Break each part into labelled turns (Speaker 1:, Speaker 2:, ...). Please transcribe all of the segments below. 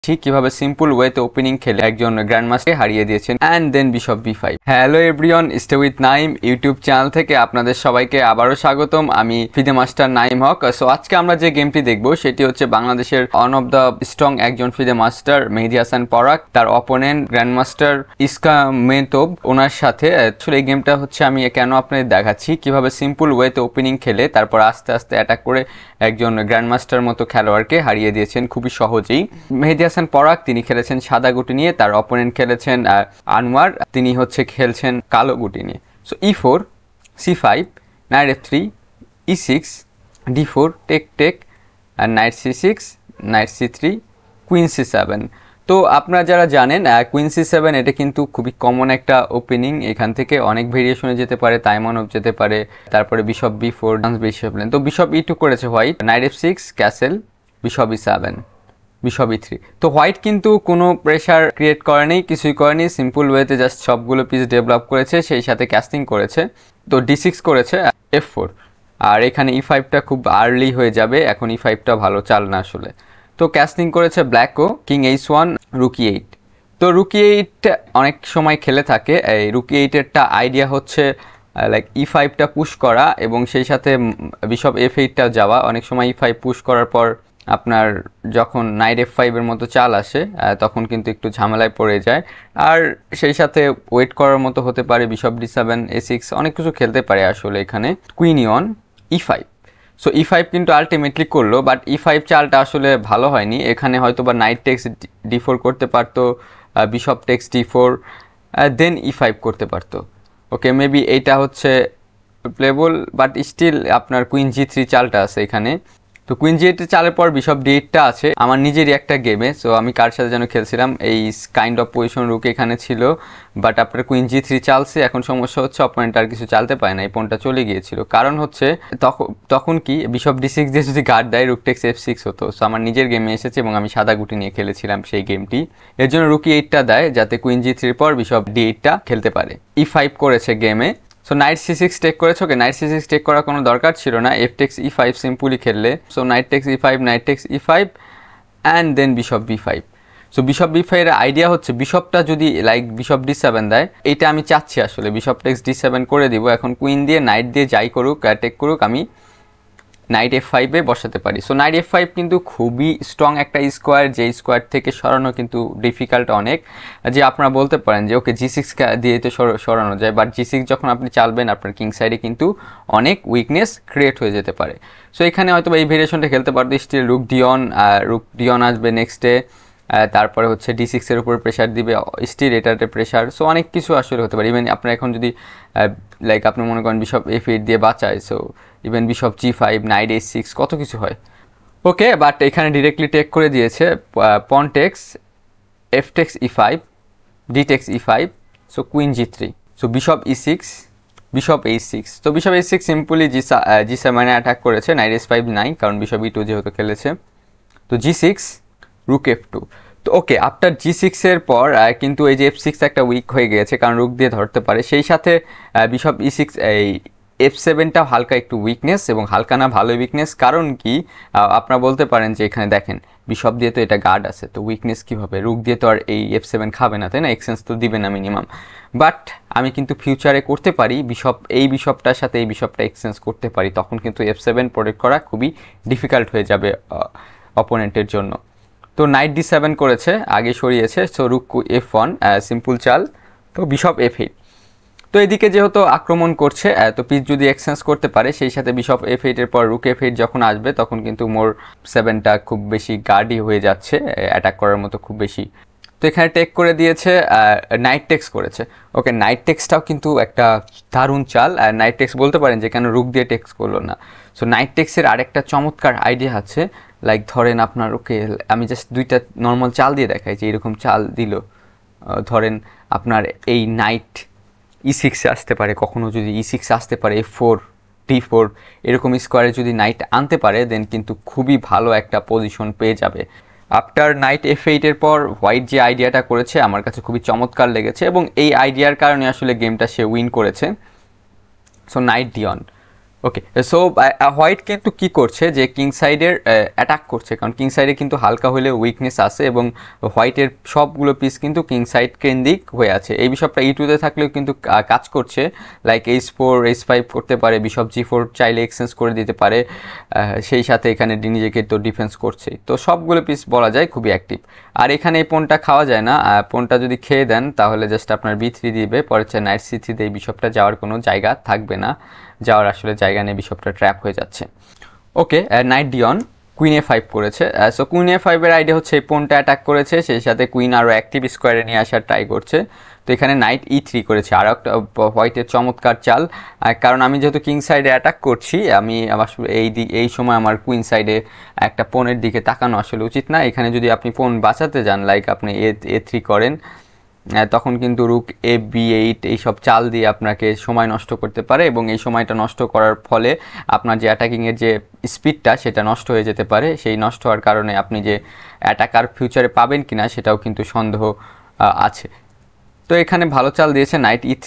Speaker 1: ঠিক কিভাবে সিম্পল ওয়েতে ওপেনিং খেলে একজন গ্র্যান্ডমাস্টারকে হারিয়ে দিয়েছেন অ্যান্ড দেন বিশপ বি5। Hello everyone, stay with Naim YouTube channel থেকে আপনাদের সবাইকে আবারও স্বাগতম। আমি FIDE master Naim Haque. So আজকে আমরা যে গেমটি দেখব সেটি হচ্ছে বাংলাদেশের ওয়ান অফ দ্য স্ট্রং একজন ফিদে মাস্টার মেহেদী হাসান পরাগ, তার অপোনেন্ট গ্র্যান্ডমাস্টার ইস্কা মেহতোব, ওনার সাথে। আসলে এই গেমটা হচ্ছে আমি কেন আপনাদের দেখাচ্ছি কিভাবে সিম্পল ওয়েতে ওপেনিং খেলে তারপর আস্তে আস্তে অ্যাটাক করে একজন গ্র্যান্ডমাস্টার মতো খেলোয়াড়কে হারিয়ে দিয়েছেন খুবই সহজেই। মেহেদী হাসান পরাগ তিনি খেলেছেন সাদা গুটি নিয়ে, তার অপোনেন্ট খেলেছেন আনোয়ার, তিনি হচ্ছে খেলছেন কালো গুটি নিয়ে। So E4, C5, knight F3, E6, D4, take take, আর knight C6, knight C3, queen C7। তো আপনারা যারা জানেন কুইন C7 এটা কিন্তু খুবই কমন একটা ওপেনিং, এখান থেকে অনেক ভেরিয়েশনে যেতে পারে, তাইমনও যেতে পারে, তারপরে বিশপ B4, বিশপ তো বিশপ E2 করেছে white, night F6, castle, bishop E7, bishop E3। তো হোয়াইট কিন্তু কোনো প্রেশার ক্রিয়েট করেনি, কিছুই করেনি, সিম্পল ওয়েতে জাস্ট সবগুলো পিস ডেভেলপ করেছে, সেই সাথে ক্যাস্টিং করেছে। তো D6 করেছে, F4, আর এখানে E5টা খুব আর্লি হয়ে যাবে, এখন E5টা ভালো চাল না আসলে। তো ক্যাস্টিং করেছে ব্ল্যাকও, কিং H1, রুকি 8। তো রুকি 8 অনেক সময় খেলে থাকে, এই রুকি 8-এরটা আইডিয়া হচ্ছে লাইক E5টা পুশ করা এবং সেই সাথে বিশপ F8টা যাওয়া। অনেক সময় E5 পুশ করার পর আপনার যখন নাইট F5 এর মতো চাল আসে তখন কিন্তু একটু ঝামেলায় পড়ে যায়, আর সেই সাথে ওয়েট করার মতো হতে পারে বিশপ D7, A6, অনেক কিছু খেলতে পারে আসলে এখানে। Queen E1, E5। So E5 কিন্তু আলটিমেটলি করলো, বাট E5 চালটা আসলে ভালো হয়নি। এখানে হয়তো বা নাইট টেক্স D4 করতে পারতো, বিশপ টেক্স D4, দেন E5 করতে পারতো। ওকে, মেবি এইটা হচ্ছে প্লেবল, বাট স্টিল আপনার কুইন G3 চালটা আছে এখানে। তো কুইন G8 চালের পর বিশপ D8টা আছে আমার নিজেরই একটা গেমে। সো আমি কার সাথে যেন খেলছিলাম, এই কাইন্ড অফ পজিশন রুক এখানে ছিল, বাট আপনার কুইন G3 চালছে। এখন সমস্যা হচ্ছে অপোনেন্ট আর কিছু চালতে পারে না, এই পয়েন্টটা চলে গিয়েছিল। কারণ হচ্ছে তখন কি বিশপ D6 দিয়ে যদি গার্ড দেয় রুক টেক্স F6 হতো। সো আমার নিজের গেমে এসেছে এবং আমি সাদা গুটি নিয়ে খেলেছিলাম সেই গেমটি, এর জন্য রুকি 8টা দেয় যাতে কুইন G3 পর বিশপ D8টা খেলতে পারে। E5 করেছে গেমে। সো নাইট C6 টেক করেছে। ওকে, নাইট C6 টেক করার কোনো দরকার ছিল না, F টেক্স E5 সিম্পলি খেললে। So knight takes E5, knight takes E5, and then bishop B5। So bishop B5 এর আইডিয়া হচ্ছে বিশপটা যদি লাইক বিশপ D7 দেয়, এইটা আমি চাচ্ছি আসলে বিশপ টেক্স D7 করে দিব। এখন কুইন দিয়ে নাইট দিয়ে যাই করুক, টেক করুক, আমি নাইট F5-এ বসাতে পারি। সো নাইট F5 কিন্তু খুবই স্ট্রং একটা স্কোয়ার, যে স্কোয়ার থেকে সরানো কিন্তু ডিফিকাল্ট অনেক। যে আপনারা বলতে পারেন যে ওকে G6 দিয়ে তো সরানো যায়, বাট G6 যখন আপনি চালবেন আপনার কিং সাইডে কিন্তু অনেক উইকনেস ক্রিয়েট হয়ে যেতে পারে। সো এখানে হয়তো এই ভেরিয়েশনটা খেলতে পারতো, স্টিল রুক ডিয়ন আসবে নেক্সটে, তারপরে হচ্ছে D6 এর উপর প্রেশার দিবে, স্টিল এটাতে প্রেশার। সো অনেক কিছু আসলে হতে পারে। ইভেন আপনার এখন যদি লাইক আপনি মনে করেন বিশপ F8 দিয়ে বাঁচায়, so even bishop G5, night H6, কত কিছু হয়। ওকে, বাট এখানে ডিরেক্টলি টেক করে দিয়েছে, pawn takes, F takes E5, D takes E5, so queen G3, so bishop E6, bishop H6। তো bishop H6 simply G7 attack করেছে, knight S5 নাই কারণ বিশপ E2 যেহেতু খেলেছে। তো G6, রুক F2। তো ওকে, আফটার G6 এর পর কিন্তু এই যে F6 একটা উইক হয়ে গিয়েছে কারণ রুক দিয়ে ধরতে পারে, সেই সাথে বিশপ E6, এই F7টা হালকা একটু উইকনেস, এবং হালকা না ভালো উইকনেস। কারণ কি আপনারা বলতে পারেন যে এখানে দেখেন বিশপ দিয়ে তো এটা গার্ড আছে, তো উইকনেস কীভাবে, রুক দিয়ে তো আর এই F7 খাবে না, তাই না, এক্সচেঞ্জ তো দিবে না মিনিমাম। বাট আমি কিন্তু ফিউচারে করতে পারি, এই বিশপটার সাথে এই বিশপটা এক্সচেঞ্জ করতে পারি, তখন কিন্তু F7 প্রোটেক্ট করা খুবই ডিফিকাল্ট হয়ে যাবে অপোনেন্টের জন্য। তো নাইট D7 করেছে, আগে সরিয়েছে। সো রুক F1, সিম্পল চাল। তো বিশপ F8। তো এদিকে যেহেতু আক্রমণ করছে, তো পিস যদি এক্সচেঞ্জ করতে পারে, সেই সাথে বিশপ F8 এর পর রুক F8 যখন আসবে তখন কিন্তু মোর 7টা খুব বেশি গার্ডই হয়ে যাচ্ছে, অ্যাটাক করার মতো খুব বেশি। তো এখানে টেক করে দিয়েছে, নাইট টেক্স করেছে। ওকে, নাইট টেক্সটাও কিন্তু একটা দারুণ চাল। নাইট টেক্স বলতে পারেন যে কেন রুক দিয়ে টেক্স করলো না। সো নাইট টেক্সের আরেকটা চমৎকার আইডিয়া আছে, লাইক ধরেন আপনার, ওকে আমি জাস্ট দুইটা নর্মাল চাল দিয়ে দেখাই যে এরকম চাল দিল, ধরেন আপনার এই নাইট E6 আসতে পারে, কখনো যদি E6 আসতে পারে F4, D4, এরকম স্কোয়ারে যদি নাইট আনতে পারে দেন কিন্তু খুবই ভালো একটা পজিশন পেয়ে যাবে। আফটার নাইট F8 এর পর হোয়াইট যে আইডিয়াটা করেছে আমার কাছে খুবই চমৎকার লেগেছে, এবং এই আইডিয়ার কারণে আসলে গেমটা সে উইন করেছে। সো নাইট D1, ওকে, সো হোয়াইট কিন্তু কি করছে যে কিং সাইডের অ্যাটাক করছে, কারণ কিং সাইডে কিন্তু হালকা হলে উইকনেস আছে এবং হোয়াইটের সবগুলো পিস কিন্তু কিং সাইড কেন্দ্রিক হয়ে আছে। এই বিশপটা E2-তে থাকলেও কিন্তু কাজ করছে, লাইক H4 H5 করতে পারে, বিশপ G4 চাইলে এক্সচেঞ্জ করে দিতে পারে, সেই সাথে এখানে নিজেকে তো ডিফেন্স করছে। তো সবগুলো পিস বলা যায় খুবই অ্যাক্টিভ। আর এখানে এই পনটা খাওয়া যায় না, পনটা যদি খেয়ে দেন তাহলে জাস্ট আপনার B3 দিবে, পরে হচ্ছে নাইট C3 দিয়ে এই বিশপটা যাওয়ার কোনো জায়গা থাকবে না, যাওয়ার আসলে জায়গা নেই, বিশপটা ট্র্যাপ হয়ে যাচ্ছে। ওকে, নাইট D কুইন A5 করেছে। সো কুইন A5 এর আইডিয়া হচ্ছে এই পনটা অ্যাটাক করেছে, সেই সাথে কুইন আরও অ্যাক্টিভ স্কোয়ারে নিয়ে আসার ট্রাই করছে। তো এখানে নাইট E3 করেছে, আর একটা হোয়াইটের চমৎকার চাল, কারণ আমি যেহেতু কিং সাইডে অ্যাটাক করছি, আমি আসলে এই সময় আমার কুইন সাইডে একটা পনের দিকে তাকানো আসলে উচিত না। এখানে যদি আপনি পন বাঁচাতে যান, লাইক আপনি A3 করেন, তখন কিন্তু রুক B8 এইসব চাল দিয়ে আপনাকে সময় নষ্ট করতে পারে, এবং এই সময়টা নষ্ট করার ফলে আপনার যে অ্যাটাকিংয়ের যে স্পিডটা সেটা নষ্ট হয়ে যেতে পারে। সেই নষ্ট হওয়ার কারণে আপনি যে অ্যাটাকার ফিউচারে পাবেন কিনা সেটাও কিন্তু সন্দেহ আছে। তো এখানে ভালো চাল দিয়েছে নাইট E3,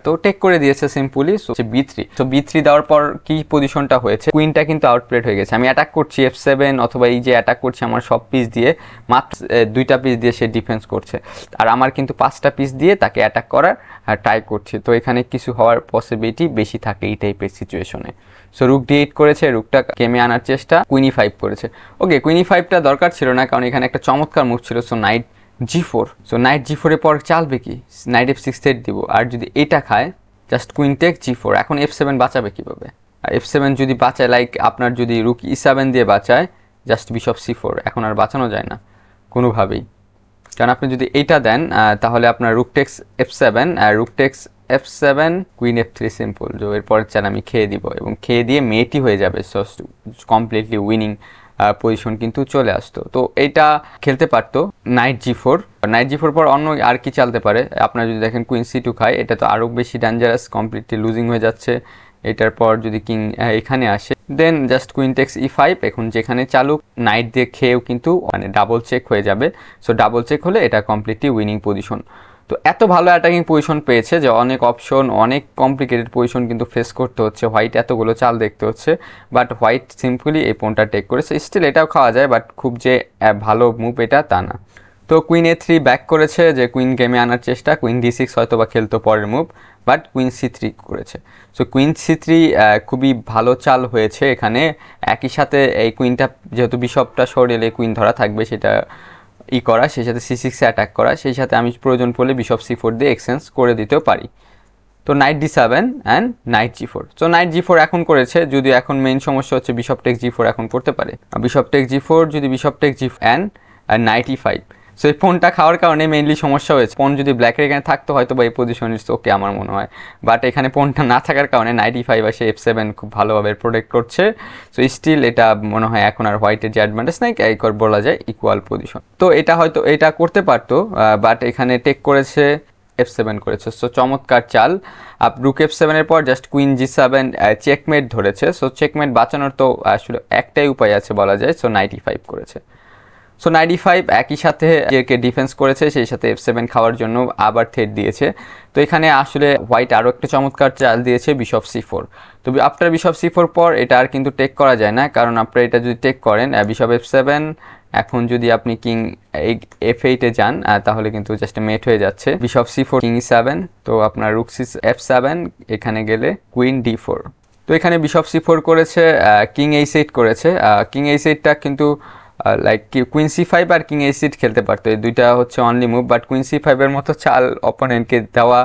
Speaker 1: তো টেক করে দিয়েছে সিম্পলি। সো B3, তো B3 দেওয়ার পর কি পজিশনটা হয়েছে, কুইনটা কিন্তু আউটপ্লেড হয়ে গেছে। আমি অ্যাটাক করছি F7, অথবা এই যে অ্যাটাক করছি আমার সব পিস দিয়ে, মাত্র 2টা পিস দিয়ে সে ডিফেন্স করছে, আর আমার কিন্তু 5টা পিস দিয়ে তাকে অ্যাটাক করার ট্রাই করছি। তো এখানে কিছু হওয়ার পসিবিলিটি বেশি থাকে এই টাইপের সিচুয়েশনে। সো রুক D8 করেছে, রুকটা কেমে আনার চেষ্টা, কুইন E5 করেছে। ওকে, কুইন E5টা দরকার ছিল না, কারণ এখানে একটা চমৎকার মুভ ছিল। So night G4, so night G4 এর পর চালবে কি, নাইট F6 থ্রেট দিব, আর যদি এটা খায় জাস্ট কুইন টেক G4। এখন F7 বাঁচাবে কিভাবে, আর F7 যদি বাঁচায়, লাইক আপনার যদি রুক E7 দিয়ে বাঁচায় জাস্ট বিশপ C4, এখন আর বাঁচানো যায় না কোনোভাবেই, কারণ আপনি যদি এইটা দেন তাহলে আপনার rook takes F7, rook takes F7, queen F3 simple. যে এরপরের চাল আমি খেয়ে দিব, এবং খেয়ে দিয়ে মেয়েটি হয়ে যাবে, সো কমপ্লিটলি উইনিং পজিশন কিন্তু চলে আসতো। তো এইটা খেলতে পারতো নাইট G4। নাইট G4 পর অন্য আর কি চালতে পারে, আপনার যদি দেখেন কুইন C2 খায়, এটা তো আরও বেশি ডেঞ্জারাস, কমপ্লিটলি লুজিং হয়ে যাচ্ছে। এটার পর যদি কিং এখানে আসে, দেন জাস্ট কুইন টেক্স E5, এখন যেখানে চালুক নাইট দিয়ে খেয়েও কিন্তু মানে ডাবল চেক হয়ে যাবে। সো ডাবল চেক হলে এটা কমপ্লিটলি উইনিং পজিশন। তো এত ভালো অ্যাটাকিং পজিশন পেয়েছে যে অনেক অপশন, অনেক কমপ্লিকেটেড পজিশন কিন্তু ফেস করতে হচ্ছে, হোয়াইট এতগুলো চাল দেখতে হচ্ছে, বাট হোয়াইট সিম্পলি এই পনটা টেক করেছে। স্টিল এটাও খাওয়া যায়, বাট খুব যে ভালো মুভ এটা তা না। তো কুইন A3 ব্যাক করেছে, যে কুইন গেমে আনার চেষ্টা, কুইন D6 হয়তো বা খেলতো পরের মুভ, বাট কুইন C3 করেছে। সো কুইন C3 খুবই ভালো চাল হয়েছে এখানে। একই সাথে এই কুইনটা যেহেতু বিশপটা সরিয়ে কুইন ধরা থাকবে, সেটা করা, সেই সাথে C6-এ অ্যাটাক করা, সেই সাথে আমি প্রয়োজন পড়লে বিশপ C4 দিয়ে এক্সচেঞ্জ করে দিতেও পারি। তো night D7 and night G4। So night G4 এখন করেছে, যদিও এখন মেইন সমস্যা হচ্ছে বিশপ টেক G4 এখন করতে পারে, বিশপ টেক G4, যদি bishop take G and knight E5। So এই ফোনটা খাওয়ার কারণে মেইনলি সমস্যা হয়েছে। পন যদি ব্ল্যাকের এখানে থাকতো হয়তো বা এই পজিশন ইটস ওকে আমার মনে হয়, বাট এখানে পনটা না থাকার কারণে নাইট E5 আসে F7 খুব ভালোভাবে প্রোটেক্ট করছে। সো স্টিল এটা মনে হয় এখন আর হোয়াইটের যে অ্যাডভান্টেজ নাই, একবার বলা যায় ইকুয়াল পজিশন। তো এটা হয়তো এটা করতে পারতো, বাট এখানে টেক করেছে, F7 করেছে। সো চমৎকার চাল। রুক F7 এর পর জাস্ট কুইন G7 চেকমেট ধরেছে। সো চেকমেট বাঁচানোর তো আসলে একটাই উপায় আছে বলা যায়, সো নাইট E5 করেছে। সো নাইট E5 একই সাথে একে ডিফেন্স করেছে, সেই সাথে F7 খাওয়ার জন্য আবার থ্রেট দিয়েছে। তো এখানে আসলে হোয়াইট আরও একটা চমৎকার চাল দিয়েছে, বিশপ C4। তো আফটার বিশপ C4 পর এটা আর কিন্তু টেক করা যায় না, কারণ আপনারা এটা যদি টেক করেন বিশপ F7, এখন যদি আপনি কিং F8-এ যান তাহলে কিন্তু জাস্ট মেট হয়ে যাচ্ছে, বিশপ C4 কিং E7। তো আপনার রুক F7 এখানে গেলে কুইন D4। তো এখানে বিশপ C4 করেছে, কিং H8 করেছে। কিং H8টা কিন্তু লাইক কুইন C5 আর কিং H8 খেলতে পারতো, এই দুইটা হচ্ছে only move, but queen C5 এর মতো চাল অপোনেন্টকে দেওয়া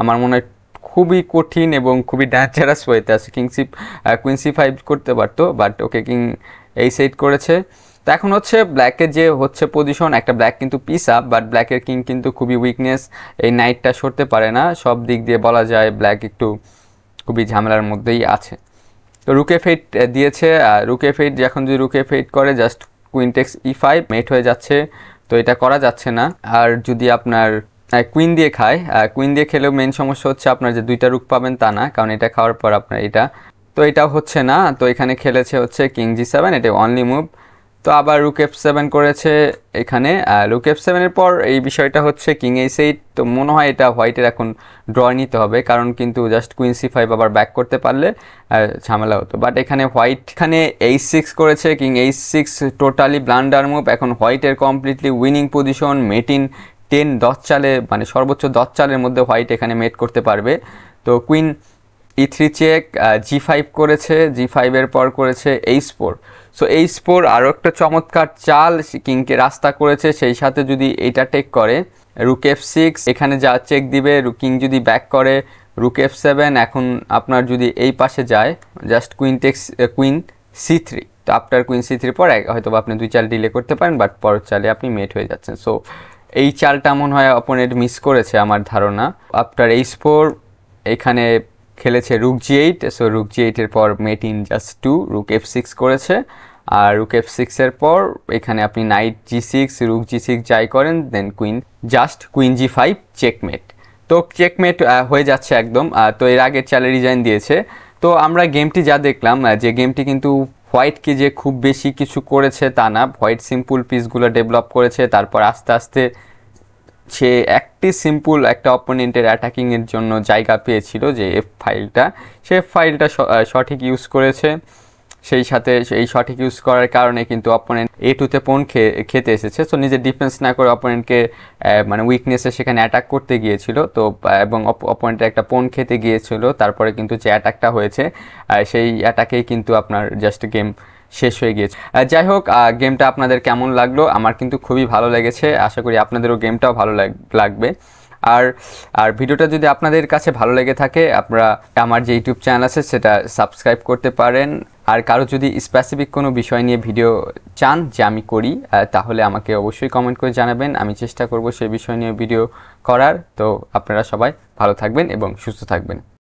Speaker 1: আমার মনে হয় খুবই কঠিন এবং খুবই ডেঞ্জারাস ওয়েতে আছে। কুইন C5 করতে পারতো, বাট ওকে কিং H8 করেছে। তো এখন হচ্ছে ব্ল্যাকের যে হচ্ছে পজিশন, একটা ব্ল্যাক কিন্তু পিস আপ, বাট ব্ল্যাকের কিং কিন্তু খুবই উইকনেস, এই নাইটটা সরতে পারে না, সব দিক দিয়ে বলা যায় ব্ল্যাক একটু খুবই ঝামেলার মধ্যেই আছে। তো রুক F8 দিয়েছে, রুক F8 এখন যদি রুক F8 করে জাস্ট কুইন টেক্স E5 মেট হয়ে যাচ্ছে, তো এটা করা যাচ্ছে না। আর যদি আপনার কুইন দিয়ে খায়, কুইন দিয়ে খেলেও মেন সমস্যা হচ্ছে আপনার যে দুইটা রুক পাবেন তা না, কারণ এটা খাওয়ার পর আপনার এটা, তো এটাও হচ্ছে না। তো এখানে খেলেছে হচ্ছে কিং G7, এটা অনলি মুভ, তো আবার রুক F7 করেছে এখানে। রুক F7 এর পর এই বিষয়টা হচ্ছে কিং H8। তো মনে হয় এটা হোয়াইটের এখন ড্র নিতে হবে, কারণ কিন্তু জাস্ট কুইন C5 আবার ব্যাক করতে পারলে ঝামেলা হতো। বাট এখানে হোয়াইট এখানে H6 করেছে, king H6 totally blunder move. এখন হোয়াইটের কমপ্লিটলি উইনিং পজিশন, মেটিন 10 চালে, মানে সর্বোচ্চ 10 চালের মধ্যে হোয়াইট এখানে মেট করতে পারবে। তো কুইন E3 চেক, G5 করেছে, G5 এর পর করেছে H4। সো H4 আরও একটা চমৎকার চাল, কিংকে রাস্তা করেছে। সেই সাথে যদি এইটা টেক করে রুক F6, এখানে যা চেক দিবে, কিং যদি ব্যাক করে রুক F7। এখন আপনার যদি এই পাশে যায় জাস্ট কুইন C3, তো আফটার কুইন C3 পর হয়তো আপনি 2 চাল ডিলে করতে পারেন, বাট পরের চালে আপনি মেট হয়ে যাচ্ছেন। সো এই চালটা মনে হয় অপোনেন্ট মিস করেছে আমার ধারণা। আফটার H4 এখানে খেলেছে রুক G8। সো রুক G8 এর পর মেট ইন জাস্ট 2, রুক F6 করেছে। আর রুক F6 এর পর এখানে আপনি নাইট G6, রুক G6 যাই করেন, দেন কুইন G5 চেকমেট। তো চেকমেট হয়ে যাচ্ছে একদম। তো এর আগের চালে রিজাইন দিয়েছে। তো আমরা গেমটি যা দেখলাম, যে গেমটি কিন্তু হোয়াইটকে যে খুব বেশি কিছু করেছে তা না। হোয়াইট সিম্পল পিসগুলো ডেভেলপ করেছে, তারপর আস্তে আস্তে সে সিম্পল একটা অপোনেন্টের অ্যাটাকিংয়ের জন্য জায়গা পেয়েছিল, যে সে ফাইলটা সঠিক ইউজ করেছে। সেই সাথে এই সঠিক ইউজ করার কারণে কিন্তু অপোনেন্ট A2-তে পোন খেতে এসেছে। সো নিজের ডিফেন্স না করে অপোনেন্টকে মানে উইকনেসে সেখানে অ্যাটাক করতে গিয়েছিল। তো এবং অপোনেন্টের একটা পোন খেতে গিয়েছিল, তারপরে কিন্তু যে অ্যাটাকটা হয়েছে সেই অ্যাটাকেই কিন্তু আপনার জাস্ট গেম শেষ হয়ে গিয়েছে। যাই হোক, গেমটা আপনাদের কেমন লাগলো? আমার কিন্তু খুবই ভালো লেগেছে, আশা করি আপনাদেরও গেমটাও ভালো লাগবে। আর ভিডিওটা যদি আপনাদের কাছে ভালো লেগে থাকে, আপনারা আমার যে ইউটিউব চ্যানেল আছে সেটা সাবস্ক্রাইব করতে পারেন। আর কারো যদি স্পেসিফিক কোনো বিষয় নিয়ে ভিডিও চান যে আমি করি, তাহলে আমাকে অবশ্যই কমেন্ট করে জানাবেন, আমি চেষ্টা করব সেই বিষয় নিয়ে ভিডিও করার। তো আপনারা সবাই ভালো থাকবেন এবং সুস্থ থাকবেন।